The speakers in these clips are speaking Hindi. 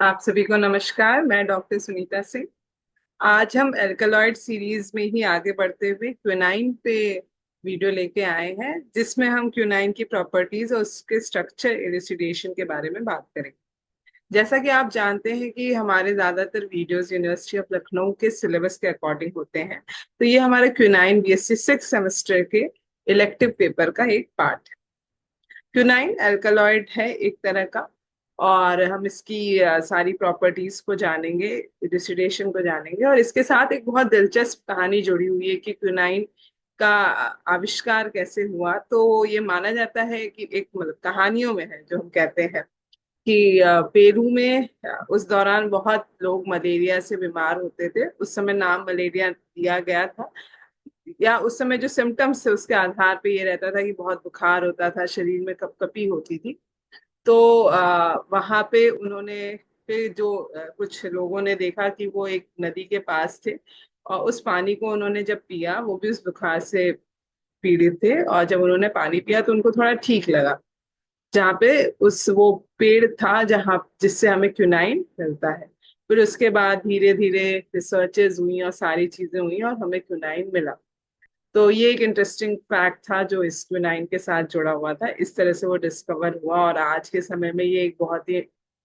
आप सभी को नमस्कार। मैं डॉक्टर सुनीता सिंह। आज हम एल्कलॉइड सीरीज में ही आगे बढ़ते हुए क्विनाइन पे वीडियो लेके आए हैं, जिसमें हम क्विनाइन की प्रॉपर्टीज और उसके स्ट्रक्चर इलिसिडेशन के बारे में बात करेंगे। जैसा कि आप जानते हैं कि हमारे ज्यादातर वीडियोस यूनिवर्सिटी ऑफ लखनऊ के सिलेबस के अकॉर्डिंग होते हैं, तो ये हमारे क्विनाइन बीएससी 6 सेमेस्टर के इलेक्टिव पेपर का एक पार्ट है। क्विनाइन अल्कलॉइड है एक तरह का, और हम इसकी सारी प्रॉपर्टीज को जानेंगे, इल्यूसिडेशन को जानेंगे, और इसके साथ एक बहुत दिलचस्प कहानी जुड़ी हुई है कि क्विनाइन का आविष्कार कैसे हुआ। तो ये माना जाता है कि एक मतलब कहानियों में है, जो हम कहते हैं कि पेरू में उस दौरान बहुत लोग मलेरिया से बीमार होते थे। उस समय नाम मलेरिया दिया गया था, या उस समय जो सिम्टम्स थे उसके आधार पे ये रहता था कि बहुत बुखार होता था, शरीर में कपकपी होती थी। तो वहां पे उन्होंने फिर जो कुछ लोगों ने देखा कि वो एक नदी के पास थे, और उस पानी को उन्होंने जब पिया, वो भी उस बुखार से पीड़ित थे, और जब उन्होंने पानी पिया तो उनको थोड़ा ठीक लगा। जहाँ पे उस वो पेड़ था जहाँ जिससे हमें क्विनाइन मिलता है। फिर उसके बाद धीरे धीरे रिसर्चेज हुई और सारी चीजें हुई और हमें क्विनाइन मिला। तो ये एक इंटरेस्टिंग फैक्ट था जो इस क्विनाइन के साथ जुड़ा हुआ था। इस तरह से वो डिस्कवर हुआ, और आज के समय में ये एक बहुत ही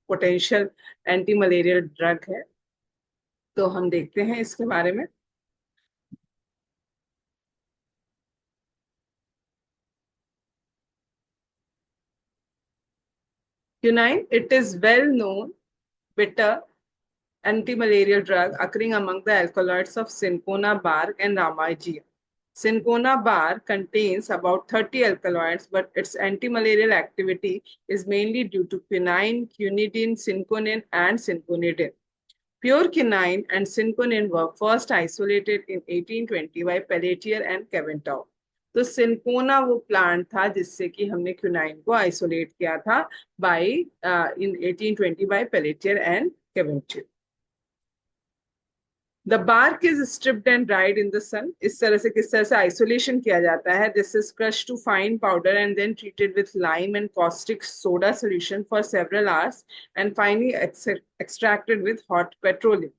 पोटेंशियल एंटी मलेरियल ड्रग है। तो हम देखते हैं इसके बारे में। Quinine, it is well known bitter anti-malarial drug occurring among the alkaloids of cinchona bark and ramagia. Cinchona bark contains about 30 alkaloids, but its anti-malarial activity is mainly due to quinine, quinidine, cinchonin, and cinchonidine. Pure quinine and cinchonin were first isolated in 1820 by Pelletier and Caventou. तो सिंकोना वो प्लांट था जिससे कि हमने क्विनाइन को आइसोलेट किया था by in 1820 by Pelletier and Caventou. The bark is stripped and dried in the sun. इस तरह से किस तरह से आइसोलेशन किया जाता है, this is crush to fine powder and then treated with lime and caustic soda solution for several hours and finally extracted with hot petroleum.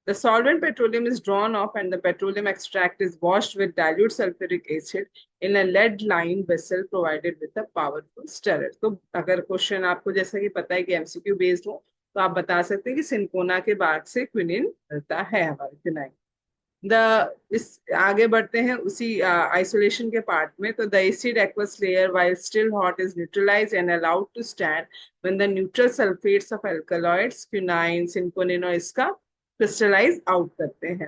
The solvent petroleum is drawn off and the petroleum extract is washed with dilute sulfuric acid in a lead-lined vessel provided with a powerful stirrer. तो अगर क्वेश्चन आपको जैसा कि पता है कि एमसीक्यू बेस्ड हो, तो आप बता सकते हैं कि सिंकोना के बाद से क्विनिन मिलता है हमारे क्विनाइन। द इस आगे बढ़ते हैं उसी आइसोलेशन के पार्ट में। तो the acid aqueous layer while still hot is neutralized and allowed to stand when the neutral sulfates of alkaloids quinine cinchonin और इसका crystallize out करते हैं।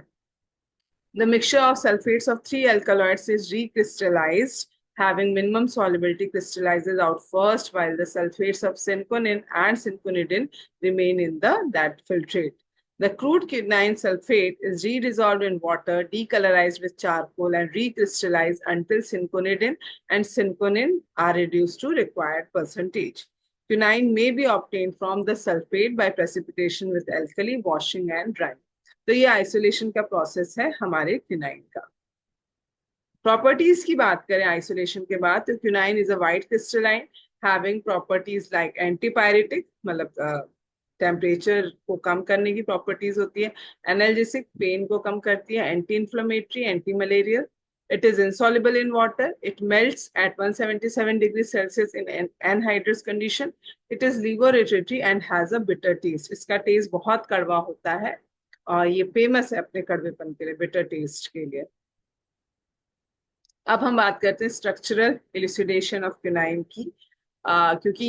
The mixture of sulfates of three alkaloids is recrystallized, having minimum solubility crystallizes out first, while the sulfates of cinchonin and cinchonidin remain in the that filtrate. The crude quinine sulfate is re-dissolved in water, decolorized with charcoal, and recrystallized until cinchonidin and cinchonin are reduced to required percentage. Quinine may be obtained from the sulfate by precipitation with alkali, washing, and drying. तो ये आइसोलेशन का प्रोसेस है हमारे क्विनाइन का। प्रॉपर्टीज की बात करें आइसोलेशन के बाद, तो quinine is a white crystalline having properties like antipyretic, मतलब टेम्परेचर को कम करने की प्रॉपर्टीज होती है, एनाल्जेसिक पेन को कम करती है, anti inflammatory, anti malarial. It is insoluble in water. It melts at 177 degrees Celsius in anhydrous condition. It is liver irritatory and has a bitter taste. इसका टेस्ट बहुत कड़वा होता है, और ये फेमस है अपने कड़वेपन के लिए, बिटर टेस्ट के लिए। अब हम बात करते हैं स्ट्रक्चरल इलिसिडेशन ऑफ क्विनाइन की। क्योंकि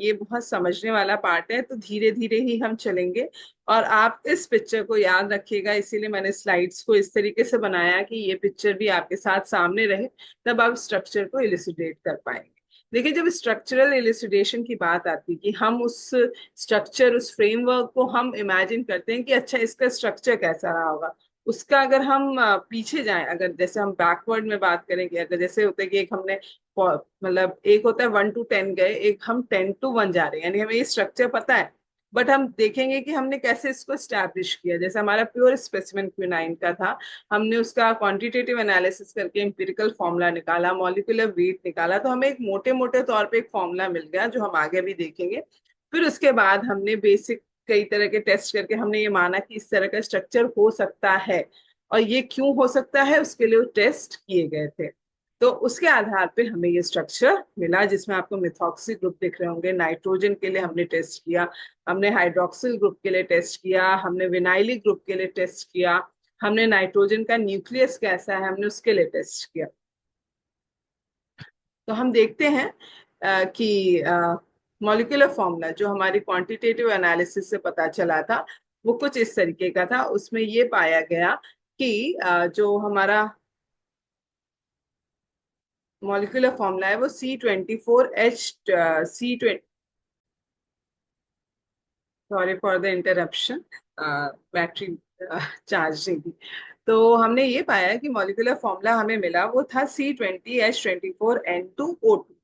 ये बहुत समझने वाला पार्ट है, तो धीरे धीरे ही हम चलेंगे। और आप इस पिक्चर को याद रखिएगा, इसीलिए मैंने स्लाइड्स को इस तरीके से बनाया कि ये पिक्चर भी आपके साथ सामने रहे, तब आप स्ट्रक्चर को इलिसिडेट कर पाएंगे। देखिए, जब स्ट्रक्चरल इलिसिडेशन की बात आती है कि हम उस स्ट्रक्चर, उस फ्रेमवर्क को हम इमेजिन करते हैं कि अच्छा इसका स्ट्रक्चर कैसा रहा होगा। उसका अगर हम पीछे जाएं, अगर जैसे हम बैकवर्ड में बात करेंगे, अगर जैसे होता है कि एक हमने मतलब एक होता है 1 to 10 गए, एक हम 10 to 1 जा रहे हैं, यानी हमें ये स्ट्रक्चर पता है। बट हम देखेंगे कि हमने कैसे इसको स्टैब्लिश किया। जैसे हमारा प्योर स्पेसिमेन क्विनाइन का था, हमने उसका क्वांटिटेटिव एनालिसिस करके एम्पिरिकल फॉर्मूला निकाला, मॉलिक्यूलर वेट निकाला, तो हमें एक मोटे मोटे तौर पे एक फॉर्मूला मिल गया जो हम आगे भी देखेंगे। फिर उसके बाद हमने बेसिक कई तरह के टेस्ट करके हमने ये माना कि इस तरह का स्ट्रक्चर हो सकता है, और ये क्यों हो सकता है उसके लिए टेस्ट किए गए थे। तो उसके आधार पे हमें ये स्ट्रक्चर मिला, जिसमें आपको मिथॉक्सी ग्रुप दिख रहे होंगे। नाइट्रोजन के लिए हमने टेस्ट किया, हमने हाइड्रोक्सिल ग्रुप के लिए टेस्ट किया, हमने विनाइलिक ग्रुप के लिए टेस्ट किया, हमने नाइट्रोजन का न्यूक्लियस कैसा है हमने उसके लिए टेस्ट किया। तो हम देखते हैं कि मॉलिक्यूलर फॉर्मूला जो हमारी क्वांटिटेटिव एनालिसिस से पता चला था वो कुछ इस तरीके का था। उसमें ये पाया गया कि जो हमारा मॉलिक्यूलर फॉर्मूला है वो C24H C20, sorry for the interruption, battery charge नहीं थी। तो हमने ये पाया कि मॉलिक्यूलर फॉर्मूला हमें मिला वो था C20H24N2O2।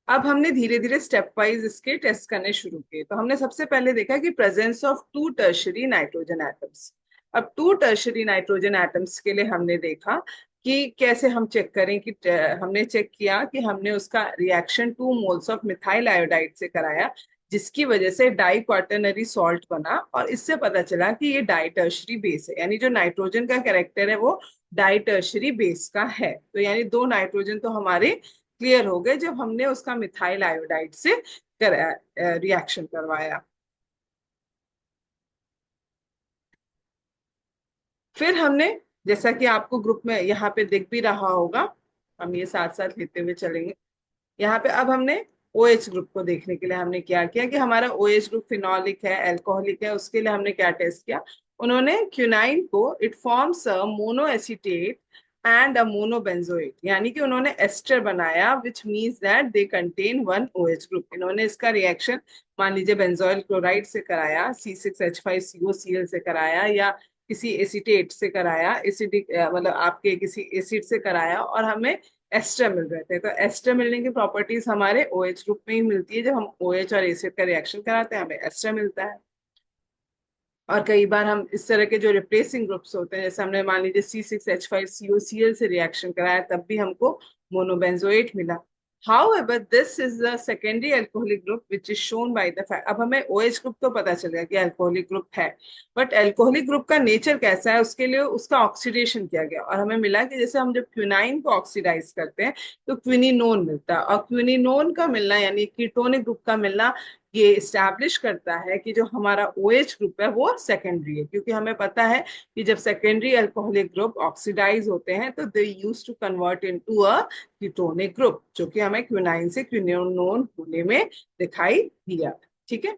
अब हमने धीरे धीरे स्टेप वाइज इसके टेस्ट करने शुरू किए। तो हमने सबसे पहले देखा कि presence of two tertiary nitrogen atoms. अब टू टर्शरी नाइट्रोजन एटम्स के लिए हमने देखा कि कैसे हम चेक करें कि हमने चेक किया कि हमने उसका reaction 2 moles of methyl iodide से कराया, जिसकी वजह से डाई क्वाटरनरी सॉल्ट बना, और इससे पता चला कि ये डाई टर्शरी बेस है, यानी जो नाइट्रोजन का कैरेक्टर है वो डाई टर्शरी बेस का है। तो यानी दो नाइट्रोजन तो हमारे क्लियर हो गए जब हमने उसका मिथाइल आयोडाइड से रिएक्शन करवाया। फिर हमने, जैसा कि आपको ग्रुप में यहाँ पे दिख भी रहा होगा, हम ये साथ साथ लेते हुए चलेंगे। यहाँ पे अब हमने OH ग्रुप को देखने के लिए हमने क्या किया कि हमारा OH ग्रुप फिनोलिक है, अल्कोहलिक है, उसके लिए हमने क्या टेस्ट किया। उन्होंने क्यूनाइन को, it forms a monoacetate and a monobenzoate, यानी कि उन्होंने एस्टर बनाया, which means that they contain one OH group. इन्होंने इसका रिएक्शन मान लीजिए बेंजोइल क्लोराइड से कराया, C6H5COCl से कराया, या किसी एसीटेट से कराया, एसिडिक मतलब आपके किसी एसिड से कराया, और हमें एस्टर मिल रहे थे। तो एस्टर मिलने की प्रॉपर्टीज हमारे OH ग्रुप में ही मिलती है। जब हम OH और एसिड का रिएक्शन कराते हैं हमें एस्टर मिलता है। और कई बार हम इस तरह के जो रिप्लेसिंग ग्रुप्स होते हैं, जैसे हमने मान लीजिए C6H5COCl से रिएक्शन कराया, तब भी हमको मोनोबेंजोएट मिला। However, this is the secondary alcoholic group which is shown by the fact। अब हमें OH ग्रुप तो पता चल गया कि अल्कोहलिक ग्रुप है, बट अल्कोहलिक ग्रुप का नेचर कैसा है उसके लिए उसका ऑक्सीडेशन किया गया, और हमें मिला कि जैसे हम जब क्विनाइन को ऑक्सीडाइज करते हैं तो क्विनिनोन मिलता है, और क्विनिनोन का मिलना यानी कीटोनिक ग्रुप का मिलना ये इस्टेब्लिश करता है कि जो हमारा OH ग्रुप है वो सेकेंडरी है। क्योंकि हमें पता है कि जब सेकेंडरी अल्कोहलिक ग्रुप ऑक्सीडाइज होते हैं तो they use to convert into a ketonic group, जो कि हमें क्विनाइन से क्विनोन होने में दिखाई दिया। ठीक है,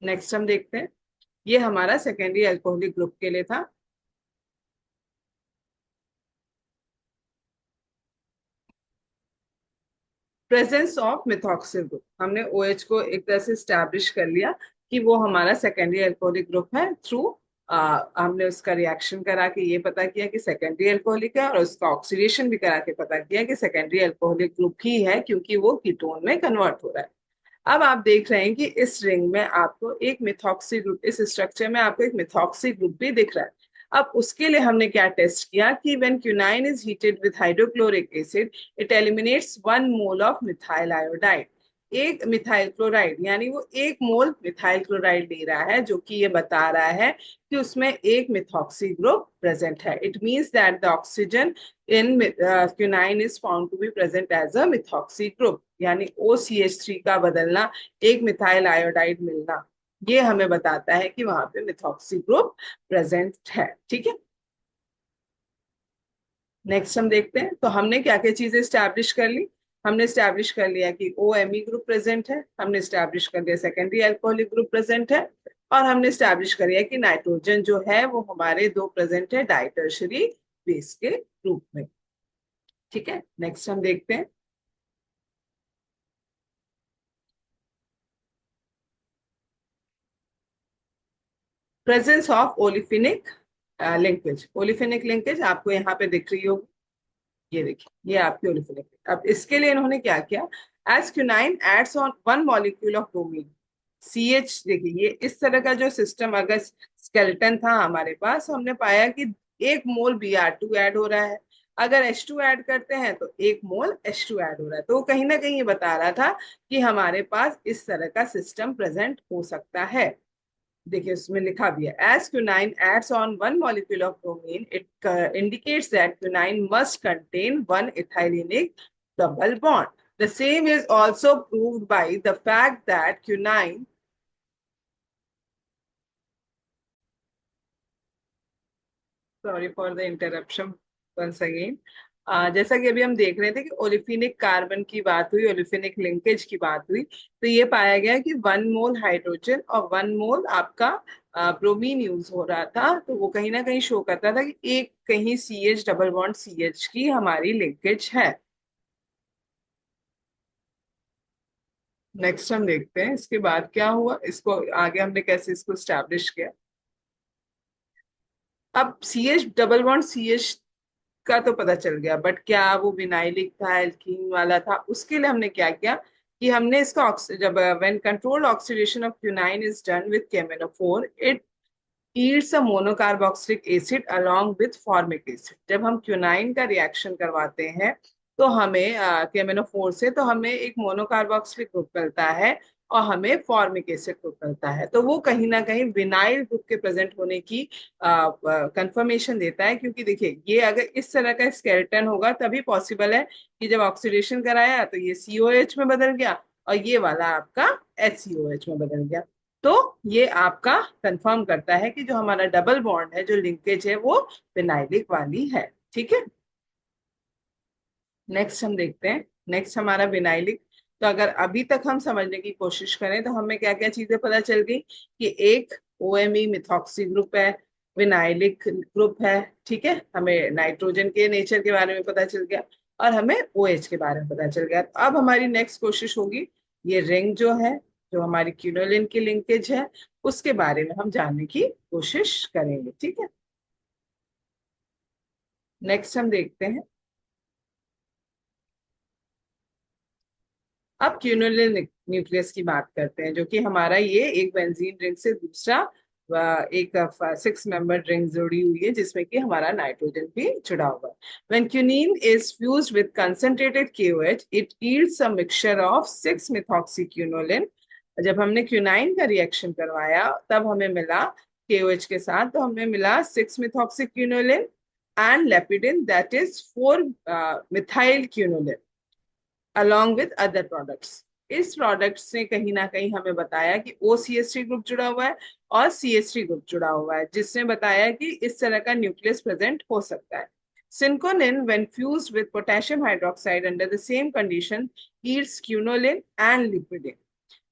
नेक्स्ट हम देखते हैं। ये हमारा सेकेंडरी अल्कोहलिक ग्रुप के लिए था। प्रेजेंस ऑफ मिथॉक्सिल ग्रुप, हमने OH को एक तरह से स्टैब्लिश कर लिया कि वो हमारा सेकेंडरी अल्कोहलिक ग्रुप है थ्रू हमने उसका रिएक्शन करा के ये पता किया कि सेकेंडरी अल्कोहलिक है, और उसका ऑक्सीडेशन भी करा के पता किया कि सेकेंडरी अल्कोहलिक ग्रुप ही है, क्योंकि वो कीटोन में कन्वर्ट हो रहा है। अब आप देख रहे हैं कि इस रिंग में आपको एक मिथॉक्सी ग्रुप, इस स्ट्रक्चर में आपको एक मिथॉक्सी ग्रुप भी दिख रहा है। अब उसके लिए हमने क्या टेस्ट किया कि when quinine is heated with hydrochloric acid it eliminates 1 mole of methyl iodide. एक मिथाइल क्लोराइड, यानी वो 1 मोल मिथाइल क्लोराइड ले रहा है, जो कि ये बता रहा है कि उसमें एक मिथॉक्सी ग्रुप प्रेजेंट है। It means that the oxygen in quinine is found to be present as a methoxy group, यानी OCH3 का बदलना, एक मिथाइल आयोडाइड मिलना, ये हमें बताता है कि वहां पे मिथॉक्सी ग्रुप प्रेजेंट है। ठीक है, नेक्स्ट हम देखते हैं। तो हमने क्या क्या चीजें स्टैब्लिश कर ली। हमने स्टैब्लिश कर लिया कि OMe ग्रुप प्रेजेंट है, हमने स्टैब्लिश कर लिया सेकेंडरी अल्कोहलिक ग्रुप प्रेजेंट है, और हमने स्टैब्लिश कर लिया कि नाइट्रोजन जो है वो हमारे दो प्रेजेंट है डाई टर्शरी बेस के रूप में। ठीक है, नेक्स्ट हम देखते हैं। Presence of olefinic linkage. Olefinic linkage आपको यहाँ पे दिख रही होगी, ये देखिए, ये आपकी ओलिफिनिक। अब इसके लिए इन्होंने क्या किया, as quinine adds on 1 molecule of bromine CH। देखिए, ये इस तरह का जो सिस्टम अगर स्केलेटन था हमारे पास, हमने पाया कि 1 मोल Br2 ऐड हो रहा है। अगर H2 ऐड करते हैं तो 1 मोल H2 ऐड हो रहा है। तो वो कहीं ना कहीं ये बता रहा था कि हमारे पास इस तरह का सिस्टम प्रेजेंट हो सकता है। देखिए उसमें लिखा भी है, as quinine adds on one molecule of bromine it indicates that quinine must contain one ethylenic double bond. The same is also proved by the fact that quinine, sorry for the interruption once again, जैसा कि अभी हम देख रहे थे कि ओलिफिनिक कार्बन की बात हुई, ओलिफिनिक लिंकेज की बात हुई, तो ये पाया गया कि 1 मोल हाइड्रोजन और 1 मोल आपका ब्रोमीन यूज हो रहा था। तो वो कहीं ना कहीं शो करता था कि एक कहीं CH डबल बॉन्ड CH की हमारी लिंकेज है। नेक्स्ट हम देखते हैं इसके बाद क्या हुआ, इसको आगे हमने कैसे इसको स्टैब्लिश किया। अब CH डबल बॉन्ड CH का तो पता चल गया, बट क्या वो विनाइलिक था, एल्कीन वाला था, उसके लिए हमने क्या किया कि हमने इसका जब when controlled oxidation of quinine is done with chemenophore, it yields a monocarboxylic acid along with formic acid। जब हम क्यूनाइन का रिएक्शन करवाते हैं तो हमें केमेनोफोर से, तो हमें एक मोनोकार्बोक्सिलिक ग्रुप मिलता है और हमें फॉर्मिक एसिड ग्रुप मिलता है। तो वो कहीं ना कहीं विनाइल ग्रुप के प्रेजेंट होने की कंफर्मेशन देता है, क्योंकि देखिए ये अगर इस तरह का स्केलेटन होगा तभी पॉसिबल है कि जब ऑक्सीडेशन कराया तो ये COH में बदल गया और ये वाला आपका HCOH में बदल गया। तो ये आपका कंफर्म करता है कि जो हमारा डबल बॉन्ड है, जो लिंकेज है, वो फिनाइलिक वाली है। ठीक है, नेक्स्ट हम देखते हैं। नेक्स्ट हमारा विनाइलिक। तो अगर अभी तक हम समझने की कोशिश करें तो हमें क्या क्या चीजें पता चल गई कि एक OMe मिथॉक्सी ग्रुप है, विनाइलिक ग्रुप है। ठीक है, हमें नाइट्रोजन के नेचर के बारे में पता चल गया और हमें OH के बारे में पता चल गया। तो अब हमारी नेक्स्ट कोशिश होगी ये रिंग जो है, जो हमारी क्यूनोलिन की लिंकेज है, उसके बारे में हम जानने की कोशिश करेंगे। ठीक है, नेक्स्ट हम देखते हैं। अब क्यूनोलिन न्यूक्लियस की बात करते हैं, जो कि हमारा ये एक बेंजीन रिंग से दूसरा एक 6 मेंबर रिंग जुड़ी हुई है, जिसमें कि हमारा नाइट्रोजन भी जुड़ा हुआ है। When quinine is fused with concentrated KOH, it yields a mixture of 6-methoxyquinoline। जब हमने क्यूनाइन का रिएक्शन करवाया तब हमें मिला KOH के साथ, तो हमें मिला 6-methoxyquinoline and lepidine, that is 4-methyl along with other products। इस प्रोडक्ट्स ने कहीं ना कहीं हमें बताया कि OCH3 ग्रुप जुड़ा हुआ है और CH3 ग्रुप जुड़ा हुआ है, जिसने बताया कि इस तरह का न्यूक्लियस प्रेजेंट हो सकता है। Synconin, when fused with potassium hydroxide under the same condition, yields quinoline and lipidin,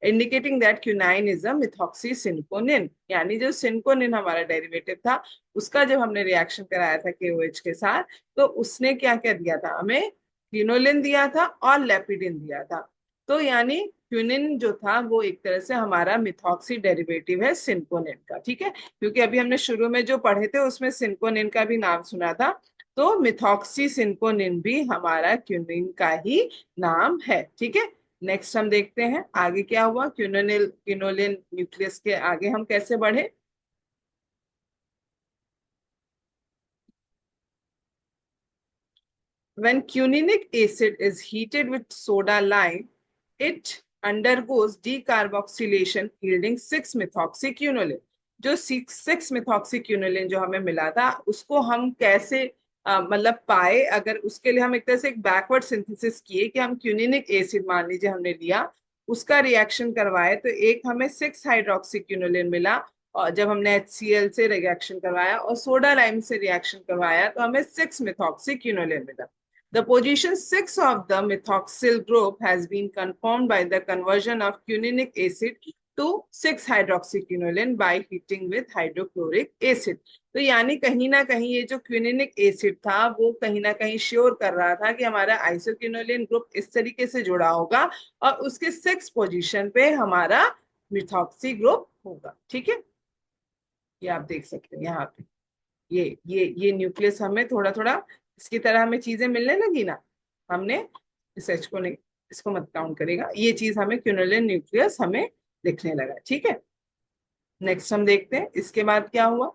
indicating that quinine is a methoxysynconin। यानी जो सिंकोनिन हमारा डेरिवेटिव था, उसका जब हमने रिएक्शन कराया था KOH के साथ, तो उसने क्या क्या दिया था हमें, क्विनोलिन दिया था और लेपिडिन दिया था। तो यानी क्विनिन जो था वो एक तरह से हमारा मिथॉक्सी डेरिवेटिव है सिंकोनिन का। ठीक है, क्योंकि अभी हमने शुरू में जो पढ़े थे उसमें सिंकोनिन का भी नाम सुना था, तो मिथॉक्सी सिंकोनिन भी हमारा क्विनिन का ही नाम है। ठीक है, नेक्स्ट हम देखते हैं आगे क्या हुआ, क्विनोनिल क्विनोलिन न्यूक्लियस के आगे हम कैसे बढ़े। When quininic acid is heated with soda lime, it undergoes decarboxylation yielding 6-methoxyquinoline। जो 6-methoxyquinoline जो हमें मिला था उसको हम कैसे मतलब पाए, अगर उसके लिए हम एक तरह से एक बैकवर्ड सिंथेसिस किए कि हम क्यूनिनिक एसिड मान लीजिए हमने लिया, उसका रिएक्शन करवाए तो एक हमें 6-हाइड्रोक्सीक्विनोलिन मिला, और जब हमने HCl से रिएक्शन करवाया और सोडा लाइम से रिएक्शन करवाया तो हमें 6-methoxyquinoline मिला। The position 6 of the methoxyl group has been confirmed by the conversion of quininic acid to 6-hydroxyquinoline by heating with hydrochloric acid। तो यानी कहीं ना कहीं ये जो क्विनिनिक एसिड था वो कहीं ना कहीं श्योर कर रहा था कि हमारा आइसोक्विनोलिन ग्रुप इस तरीके से जुड़ा होगा और उसके 6 पोजीशन पे हमारा मिथॉक्सी ग्रुप होगा। ठीक है, ये आप देख सकते हैं यहाँ पे, ये न्यूक्लियस हमें थोड़ा थोड़ा इसकी तरह हमें चीजें मिलने लगी ना। हमने इस एच को नहीं, इसको मत काउंट करेगा, ये चीज हमें क्विनोलिन न्यूक्लियस हमें दिखने लगा। ठीक है, नेक्स्ट हम देखते हैं इसके बाद क्या हुआ।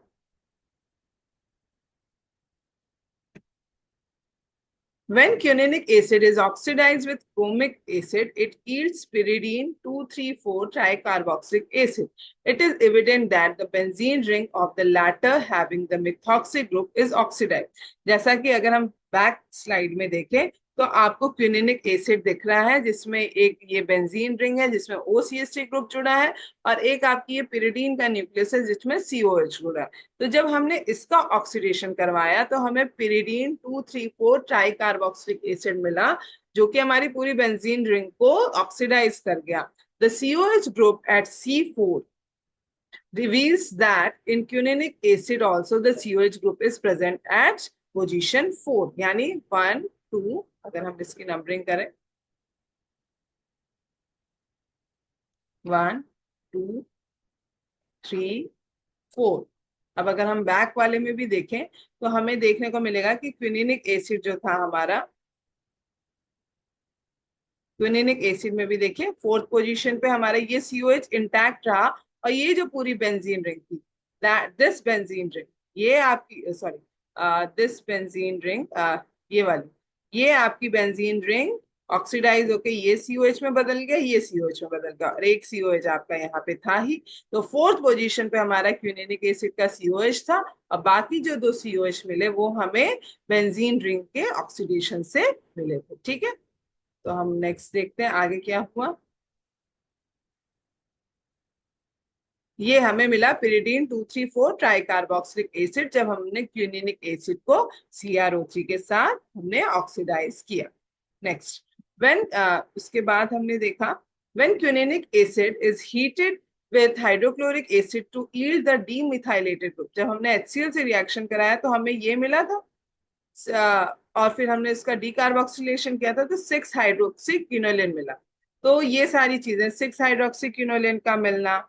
When quininic acid is oxidized with chromic acid, it yields pyridine 2,3,4 tricarboxylic acid. It is evident that the benzene ring of the latter having the methoxy group is oxidized. जैसा कि अगर हम बैक स्लाइड में देखें तो आपको क्विनिनिक एसिड दिख रहा है जिसमें एक ये बेंजीन रिंग है जिसमें OCH3 ग्रुप जुड़ा है और एक आपकी ये pyridine का न्यूक्लियस है जिसमें COH जुड़ा है। तो जब हमने इसका ऑक्सीडेशन करवाया तो हमें पिरिडीन 2,3,4 ट्राई कार्बोक्सिलिक एसिड मिला जो कि हमारी पूरी बेंजीन रिंग को ऑक्सीडाइज कर गया। The COH group at C4 reveals that in quininic acid also the COH group is present at position 4 यानी 1 2 अगर हम इसकी नंबरिंग करें 1 2 3 4। अब अगर हम बैक वाले में भी देखें तो हमें देखने को मिलेगा कि क्विनिनिक एसिड जो था हमारा क्विनिनिक एसिड में भी देखिए फोर्थ पोजीशन पे हमारा ये COH इंटैक्ट रहा और ये जो पूरी बेंजीन रिंग थी दिस बेंजीन रिंग ये आपकी सॉरी दिस बेंजीन रिंग ये वाली ये आपकी बेंजीन रिंग ऑक्सीडाइज होके ये COH में बदल गया ये COH में बदल गया और एक COH आपका यहाँ पे था ही। तो फोर्थ पोजीशन पे हमारा क्विनिनिक एसिड का COH था और बाकी जो दो COH मिले वो हमें बेंजीन रिंग के ऑक्सीडेशन से मिले थे। ठीक है, तो हम नेक्स्ट देखते हैं आगे क्या हुआ। ये हमें मिला पिरिडीन 2,3,4 ट्राइकार्बोक्सिलिक एसिड जब हमने क्विनिनिक एसिड को CrO3 के साथ हमने ऑक्सीडाइज किया। नेक्स्ट व्हेन उसके बाद हमने देखा when quininic acid is heated with hydrochloric acid to yield the demethylated group. जब हमने HCl से रिएक्शन कराया तो हमें ये मिला था और फिर हमने इसका डीकार्बोक्सिलेशन किया था तो 6 हाइड्रोक्सी क्विनोलिन मिला। तो ये सारी चीजें 6 हाइड्रोक्सी क्विनोलिन का मिलना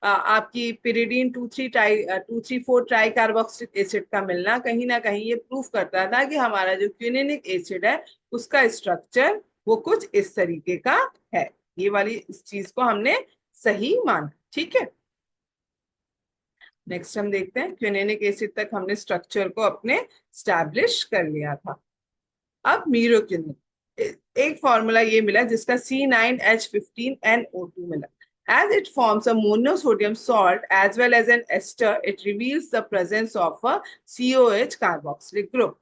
आपकी पिरिडीन 2,3,4 ट्राई कार्बोक्सिलिक एसिड का मिलना कहीं ना कहीं ये प्रूफ करता था कि हमारा जो क्विनिनिक एसिड है उसका स्ट्रक्चर वो कुछ इस तरीके का है। ये वाली इस चीज को हमने सही माना। ठीक है, नेक्स्ट हम देखते हैं क्विनिनिक एसिड तक हमने स्ट्रक्चर को अपने स्टैब्लिश कर लिया था। अब मीरोक्विनिन एक फॉर्मूला ये मिला जिसका C9H15NO2 मिला। As it forms a monosodium salt as well as an ester, it reveals the presence of a COH carboxylic group.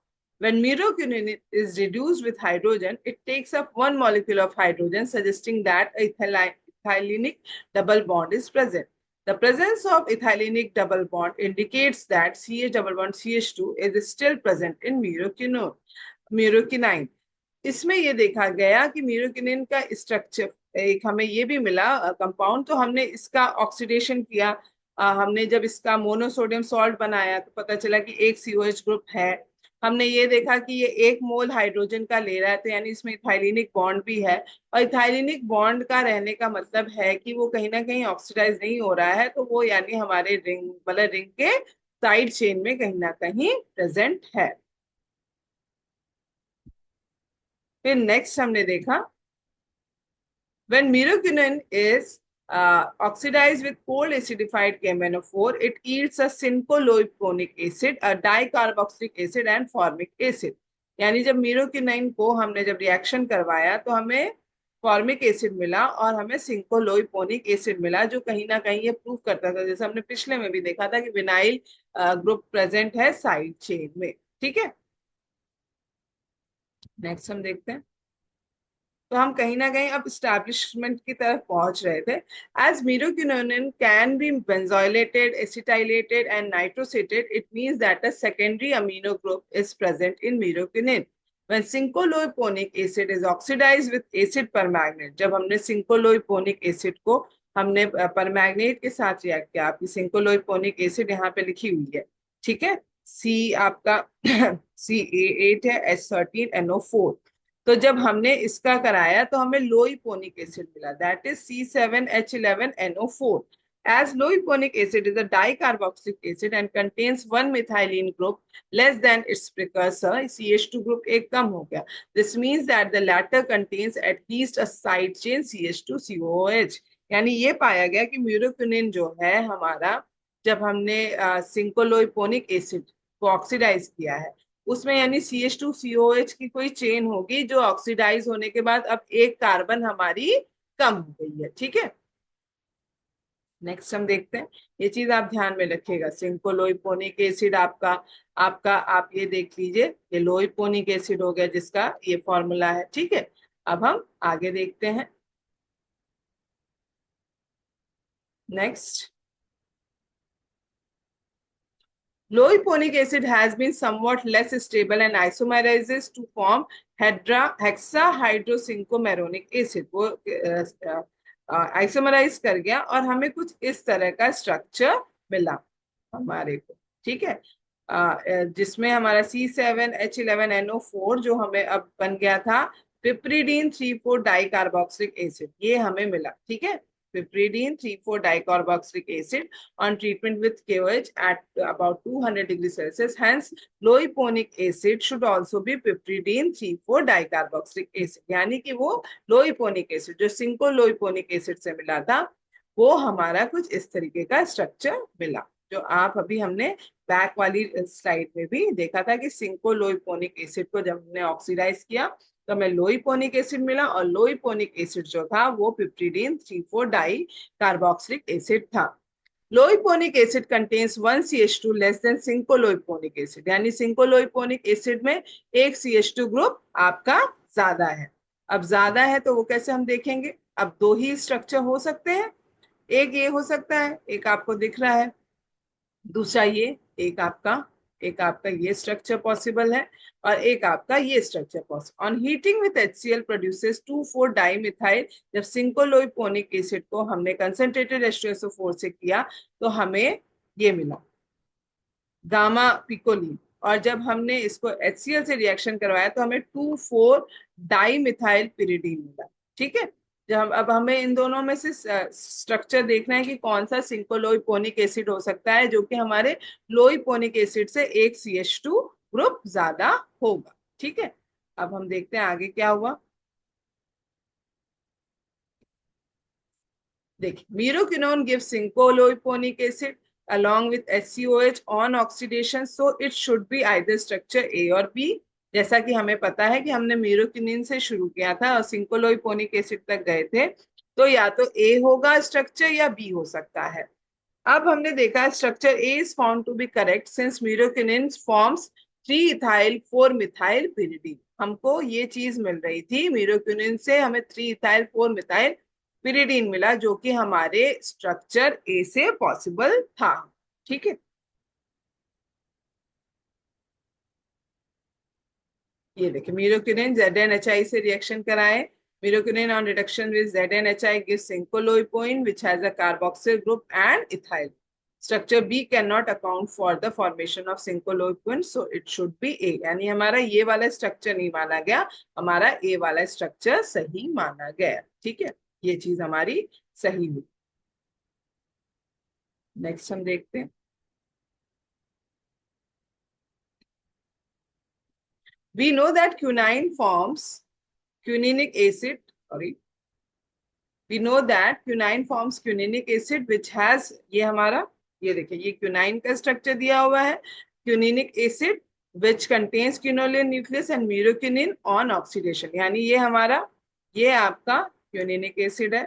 When meroquinone is reduced with hydrogen, it takes up one molecule of hydrogen, suggesting that a ethylenic double bond is present. The presence of ethylenic double bond indicates that CH double bond CH2 is still present in म्यूरोकिनाइन। इसमें ये देखा गया कि म्यूरोकिनिन का स्ट्रक्चर एक हमें ये भी मिला कंपाउंड, तो हमने इसका ऑक्सीडेशन किया। हमने जब इसका मोनोसोडियम सॉल्ट बनाया तो पता चला कि एक COH ग्रुप है। हमने ये देखा कि ये 1 मोल हाइड्रोजन का ले रहा है तो यानी इसमें इथाइलिनिक बॉन्ड भी है और इथाइलिनिक बॉन्ड का रहने का मतलब है कि वो कहीं ना कहीं ऑक्सीडाइज नहीं हो रहा है, तो वो यानी हमारे रिंग मतलब रिंग के साइड चेन में कहीं ना कहीं प्रेजेंट है। फिर नेक्स्ट हमने देखा when meroquinone is oxidized with cold acidified KMnO4, it yields a syncholoiponic acid, a dicarboxylic acid and formic acid. यानी जब मीरोक्विनाइन को हमने जब रिएक्शन करवाया तो हमें फॉर्मिक एसिड मिला और हमें सिंकोलोइपोनिक एसिड मिला जो कहीं ना कहीं ये प्रूव करता था जैसे हमने पिछले में भी देखा था कि विनाइल ग्रुप प्रेजेंट है साइड चेन में। ठीक है, नेक्स्ट हम देखते हैं। तो हम कहीं ना कहीं अब स्टैब्लिशमेंट की तरफ पहुंच रहे थे। As meroquinone can be benzoylated, acetylated and nitrosated, it means that a secondary amino group is present in meroquinene. When cincholoiponic acid is oxidised with acid permanganate, जब हमने सिंकोलोइपोनिक एसिड को हमने परमैंगनेट के साथ रिएक्ट किया, आपकी सिंकोलोइपोनिक एसिड यहाँ पे लिखी हुई है। ठीक है, सी आपका CA8 है, H13NO4। तो जब हमने इसका कराया तो हमें लोइपोनिक एसिड मिला that is C7H11NO4। As loiponic acid is a dicarboxylic acid and contains one methylene group less than its precursor, CH2 group एक कम हो गया। This means that the latter contains at least a side chain CH2COOH। यानी ये पाया गया कि म्यूरोक्विनिन जो है हमारा, जब हमने सिंकोलोइपोनिक एसिड को ऑक्सीडाइज किया है उसमें यानी CH2COH की कोई चेन होगी जो ऑक्सीडाइज होने के बाद अब एक कार्बन हमारी कम हो गई है। ठीक है, नेक्स्ट हम देखते हैं। ये चीज आप ध्यान में रखिएगा, सिंकोलोइपोनिक एसिड आपका आपका आप ये देख लीजिए, ये लोइपोनिक एसिड हो गया जिसका ये फॉर्मूला है। ठीक है, अब हम आगे देखते हैं। Next, loiponic acid has been somewhat less stable and isomerizes to form hexahydrosyncomoronic acid। वो आइसोमराइज कर गया और हमें कुछ इस तरह का स्ट्रक्चर मिला हमारे को। ठीक है, जिसमें हमारा C7H11NO4 जो हमें अब बन गया था पिप्रिडीन 3,4 डाई कार्बोक्सिलिक एसिड, ये हमें मिला। ठीक है, piperidine 3,4 dicarboxylic acid on treatment with KOH at about 200 degrees Celsius. Hence, loiponic acid should also be piperidine 3,4 dicarboxylic acid। यानी कि वो लोइपोनिक एसिड जो सिंकोलोइपोनिक एसिड से मिला था वो हमारा कुछ इस तरीके का स्ट्रक्चर मिला, जो आप अभी हमने बैक वाली स्लाइड में भी देखा था कि सिंकोलोइपोनिक एसिड को जब हमने ऑक्सीडाइज किया तो हमें लोइपोनिक एसिड मिला, और लोइपोनिक एसिड जो था वो पिप्रिडीन 3,4 डाई कार्बोक्सिलिक एसिड था। Loiponic acid contains 1 CH2 less than cincholoiponic acid, यानी सिंकोलोइपोनिक एसिड में एक CH2 ग्रुप आपका ज्यादा है। अब ज्यादा है तो वो कैसे हम देखेंगे, अब दो ही स्ट्रक्चर हो सकते हैं, एक ये हो सकता है, एक आपको दिख रहा है, दूसरा ये, एक आपका ये स्ट्रक्चर पॉसिबल है और एक आपका ये structure possible. On heating with HCl produces 2,4 dimethyl. जब सिंकोलोइपोनिक एसिड को हमने कंसंट्रेटेड H2SO4 से किया तो हमें ये मिला गामा पिकोलीन, और जब हमने इसको HCl से रिएक्शन करवाया तो हमें 2,4 डाइमिथाइल पिरिडीन मिला। ठीक है, जब अब हमें इन दोनों में से स्ट्रक्चर देखना है कि कौन सा सिंकोलोइपोनिक एसिड हो सकता है जो कि हमारे लोइपोनिक एसिड से एक CH2 ग्रुप ज्यादा होगा। ठीक है, अब हम देखते हैं आगे क्या हुआ। देखिए, meroquinone gives cincholoiponic acid along with HCOH on oxidation, so it should be either structure A और B। जैसा कि हमें पता है कि हमने मीरोक्विनिन से शुरू किया था और सिंकोलोइपोनिक एसिड तक गए थे, तो या तो A होगा स्ट्रक्चर या B हो सकता है। अब हमने देखा structure A is found to be correct since meroquinone forms 3 ethyl 4 methyl pyridine। हमको ये चीज मिल रही थी, मीरोक्विनिन से हमें 3 ethyl 4 methyl pyridine मिला जो कि हमारे स्ट्रक्चर ए से पॉसिबल था। ठीक है, ये देखिए, मीरोक्विनिन ZnHI से रिएक्शन कराए, meroquinene on reduction with ZnHI gives syncoloipoin which has a carboxyl group and ethyl। Structure B cannot account for the formation of syncoloipoin, so it should be A। यानी हमारा ये वाला स्ट्रक्चर नहीं माना गया, हमारा A वाला स्ट्रक्चर सही माना गया। ठीक है, ये चीज हमारी सही हुई। नेक्स्ट हम देखते हैं। We know that quinine forms quininic acid, sorry, we know that quinine forms quininic acid which has, ये हमारा, ये देखिए, ये क्यूनाइन का स्ट्रक्चर दिया हुआ है, क्यूनिनिक acid which contains quinoline nucleus and meroquinine on oxidation। यानी ये हमारा, ये आपका क्यूनिनिक एसिड है,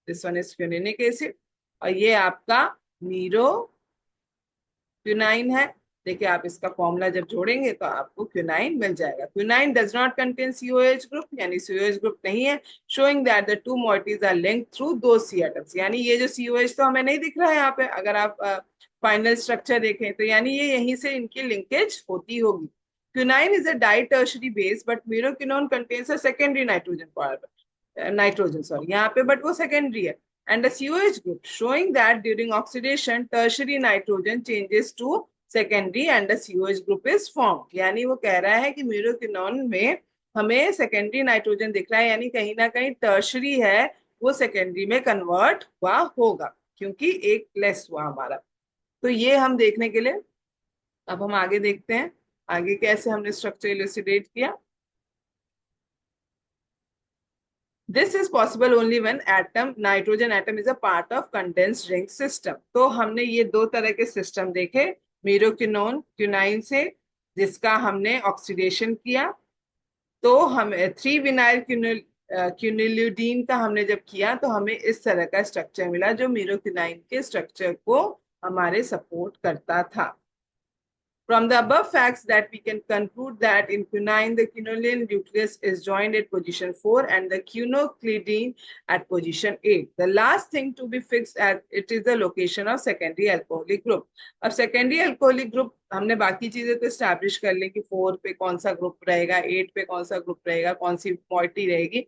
दिस वन इज क्यूनिनिक एसिड, और ये आपका मीरो क्यूनाइन है। देखिए, आप इसका फॉर्मूला जब जोड़ेंगे तो आपको क्यूनाइन मिल जाएगा। Quinine does not contain COH group, यानी COH ग्रुप नहीं है, showing that the two moieties are linked through दो C एटम्स। यानी ये जो COH तो हमें नहीं दिख रहा है यहाँ पे, अगर आप फाइनल स्ट्रक्चर देखें तो यानी ये यहीं से इनकी लिंकेज होती होगी। Quinine is a ditertiary base but meroquinone contains a secondary nitrogen sorry यहाँ पे, बट वो सेकेंडरी है, and a COH group showing that during oxidation tertiary nitrogen changes to secondary and a COH group is formed। यानी वो कह रहा है कि मीरोक्विनोन में हमें सेकेंडरी नाइट्रोजन दिख रहा है, यानी कहीं ना कहीं टर्शरी है, वो सेकेंडरी में कन्वर्ट हुआ होगा क्योंकि एक लेस हुआ हमारा। तो ये हम देखने के लिए, अब हम आगे देखते हैं आगे कैसे हमने स्ट्रक्चर इलुसिडेट किया। This is possible only when nitrogen atom is a part of condensed ring system। तो हमने ये दो तरह के सिस्टम देखे, मीरोक्विनोन क्यूनाइन से जिसका हमने ऑक्सीडेशन किया। तो हम 3 विनाइल क्विनोलिडीन का हमने जब किया तो हमें इस तरह का स्ट्रक्चर मिला जो मीरोक्विनाइन के स्ट्रक्चर को हमारे सपोर्ट करता था। From the above facts that we can conclude that in quinine, the quinoline nucleus is joined at position 4 and the quinoclidine at position 8. The last thing to be fixed at it is the location of secondary alcoholic group. अब secondary alcoholic group हमने बाकी चीजें तो establish कर ली कि 4 पे कौन सा ग्रुप रहेगा, 8 पे कौन सा ग्रुप रहेगा, कौन सी moiety रहेगी।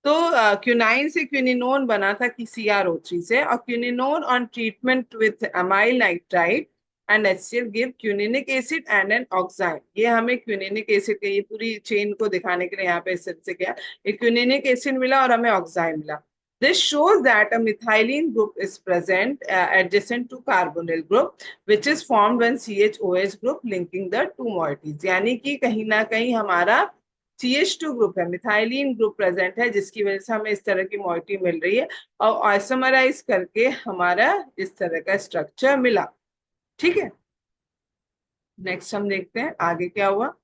तो क्यूनाइन से क्यूनिनोन बना था कि CrO3 से, और quininone on treatment with amyl nitride and HCl give quininic acid and an oxide. ये हमें क्यूनिनिक एसिड का ये पूरी चेन को दिखाने के लिए यहाँ पे इस तरह से क्या, एक क्यूनिनिक एसिड मिला और हमें ऑक्साइड मिला। This shows that a methylene group is present adjacent to carbonyl group, which is formed when CHOH group linking the two moieties। यानी कि कहीं ना कहीं हमारा CH2 ग्रुप है, मिथाइलिन ग्रुप प्रेजेंट है, जिसकी वजह से हमें इस तरह की मॉइटी मिल रही है और आइसोमराइज करके हमारा इस तरह का स्ट्रक्चर मिला। ठीक है, नेक्स्ट हम देखते हैं आगे क्या हुआ।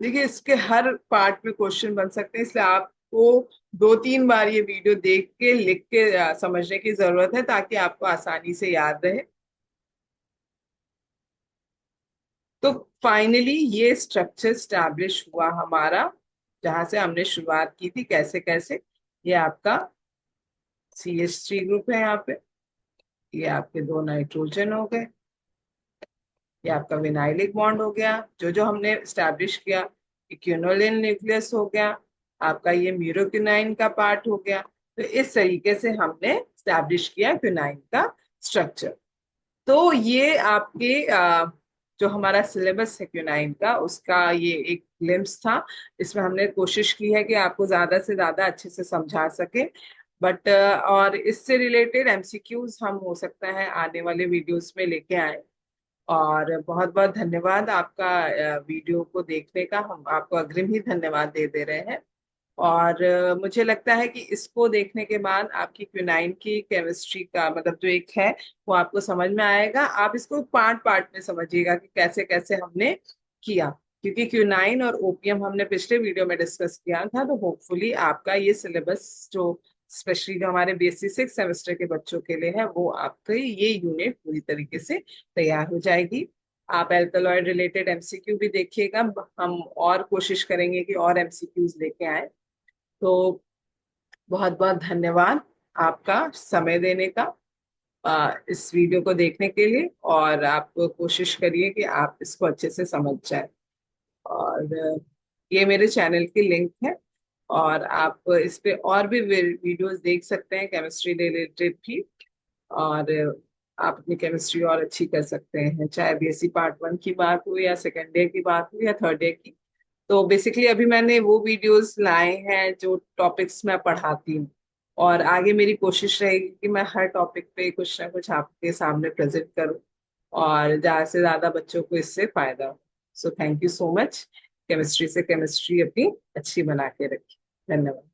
देखिए इसके हर पार्ट में क्वेश्चन बन सकते हैं, इसलिए आपको 2-3 बार ये वीडियो देख के लिख के समझने की जरूरत है ताकि आपको आसानी से याद रहे। तो फाइनली ये स्ट्रक्चर स्टैब्लिश हुआ हमारा, जहां से हमने शुरुआत की थी कैसे कैसे। ये आपका CH3 ग्रुप है यहाँ पे, ये आपके 2 नाइट्रोजन हो गए, ये आपका विनाइलिक बॉन्ड हो गया जो जो हमने स्टैब्लिश किया, क्विनोलिन न्यूक्लियस हो गया, आपका ये म्यूरोक्विनाइन का पार्ट हो गया। तो इस तरीके से हमने स्टैब्लिश किया क्विनाइन का स्ट्रक्चर। तो ये आपके जो हमारा सिलेबस है क्यूनाइन का उसका ये एक ग्लिम्स था। इसमें हमने कोशिश की है कि आपको ज्यादा से ज्यादा अच्छे से समझा सके। बट और इससे रिलेटेड MCQs हम हो सकता है आने वाले वीडियोस में लेके आए। और बहुत बहुत धन्यवाद आपका वीडियो को देखने का, हम आपको अग्रिम ही धन्यवाद दे दे रहे हैं। और मुझे लगता है कि इसको देखने के बाद आपकी क्विनाइन की केमिस्ट्री का मतलब जो एक है वो आपको समझ में आएगा। आप इसको पार्ट पार्ट में समझिएगा कि कैसे कैसे हमने किया, क्योंकि क्विनाइन और ओपियम हमने पिछले वीडियो में डिस्कस किया था। तो होपफुली आपका ये सिलेबस जो स्पेशली जो हमारे BSc 6 सेमेस्टर के बच्चों के लिए है वो आपके ये यूनिट पूरी तरीके से तैयार हो जाएगी। आप एल्कलॉइड रिलेटेड MCQ भी देखिएगा, हम और कोशिश करेंगे कि और MCQs लेके आए। तो बहुत बहुत धन्यवाद आपका समय देने का, इस वीडियो को देखने के लिए। और आप कोशिश करिए कि आप इसको अच्छे से समझ जाए। और ये मेरे चैनल की लिंक है और आप इस पे और भी वीडियोस देख सकते हैं केमिस्ट्री रिलेटेड भी। और आप अपनी केमिस्ट्री और अच्छी कर सकते हैं, चाहे BSc पार्ट 1 की बात हो या सेकेंड ईयर की बात हो या थर्ड ईयर की। तो बेसिकली अभी मैंने वो वीडियोस लाए हैं जो टॉपिक्स मैं पढ़ाती हूँ, और आगे मेरी कोशिश रहेगी कि मैं हर टॉपिक पे कुछ ना कुछ आपके सामने प्रेजेंट करूँ और ज्यादा से ज्यादा बच्चों को इससे फायदा हो। So thank you so much. Chemistry से केमिस्ट्री अपनी अच्छी बना के रखिए। धन्यवाद।